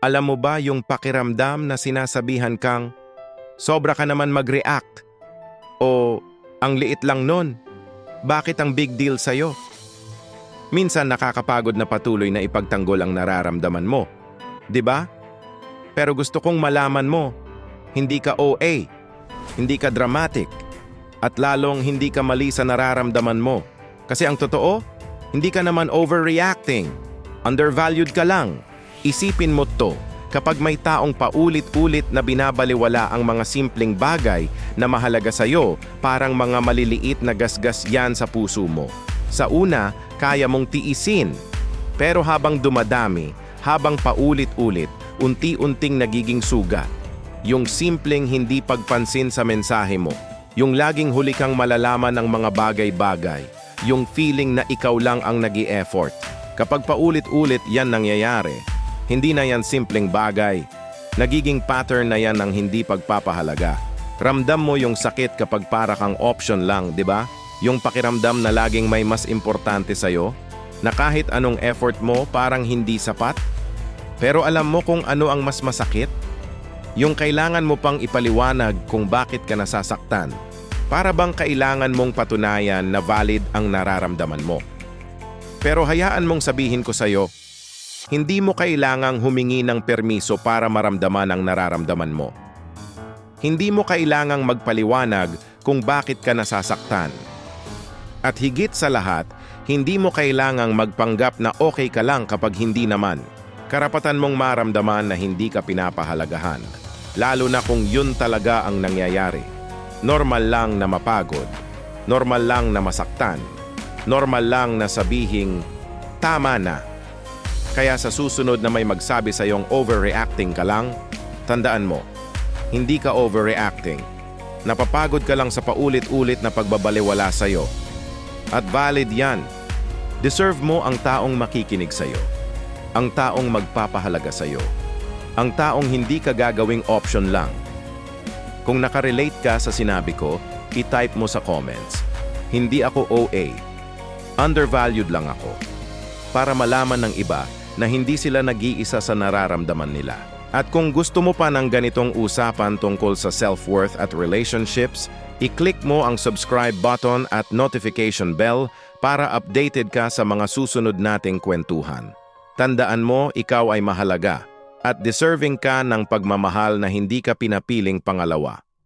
Alam mo ba yung pakiramdam na sinasabihan kang, sobra ka naman mag-react? O, ang liit lang nun? Bakit ang big deal sa'yo? Minsan nakakapagod na patuloy na ipagtanggol ang nararamdaman mo. 'Di ba? Pero gusto kong malaman mo, hindi ka OA, hindi ka dramatic, at lalong hindi ka mali sa nararamdaman mo. Kasi ang totoo, hindi ka naman overreacting. Undervalued ka lang. Isipin mo to, kapag may taong paulit-ulit na binabaliwala ang mga simpleng bagay na mahalaga sa'yo, parang mga maliliit na gasgas yan sa puso mo. Sa una, kaya mong tiisin. Pero habang dumadami, habang paulit-ulit, unti-unting nagiging sugat. Yung simpleng hindi pagpansin sa mensahe mo. Yung laging huli kang malalaman ng mga bagay-bagay. Yung feeling na ikaw lang ang nag-i-effort. Kapag paulit-ulit yan nangyayari, hindi na yan simpleng bagay. Nagiging pattern na yan ng hindi pagpapahalaga. Ramdam mo yung sakit kapag para kang option lang, di ba? Yung pakiramdam na laging may mas importante sa'yo, na kahit anong effort mo parang hindi sapat. Pero alam mo kung ano ang mas masakit? Yung kailangan mo pang ipaliwanag kung bakit ka nasasaktan. Para bang kailangan mong patunayan na valid ang nararamdaman mo. Pero hayaan mong sabihin ko sa'yo, hindi mo kailangang humingi ng permiso para maramdaman ang nararamdaman mo. Hindi mo kailangang magpaliwanag kung bakit ka nasasaktan. At higit sa lahat, hindi mo kailangang magpanggap na okay ka lang kapag hindi naman. Karapatan mong maramdaman na hindi ka pinapahalagahan, lalo na kung yun talaga ang nangyayari. Normal lang na mapagod, normal lang na masaktan, normal lang na sabihing, tama na. Kaya sa susunod na may magsabi sa iyong overreacting ka lang, tandaan mo, hindi ka overreacting. Napapagod ka lang sa paulit-ulit na pagbabaliwala sa iyo. At valid yan. Deserve mo ang taong makikinig sa iyo. Ang taong magpapahalaga sa iyo. Ang taong hindi ka gagawing option lang. Kung nakarelate ka sa sinabi ko, i-type mo sa comments. Hindi ako OA. Undervalued lang ako. Para malaman ng iba na hindi sila nag-iisa sa nararamdaman nila. At kung gusto mo pa ng ganitong usapan tungkol sa self-worth at relationships, i-click mo ang subscribe button at notification bell para updated ka sa mga susunod nating kwentuhan. Tandaan mo, ikaw ay mahalaga at deserving ka ng pagmamahal na hindi ka pinapiling pangalawa.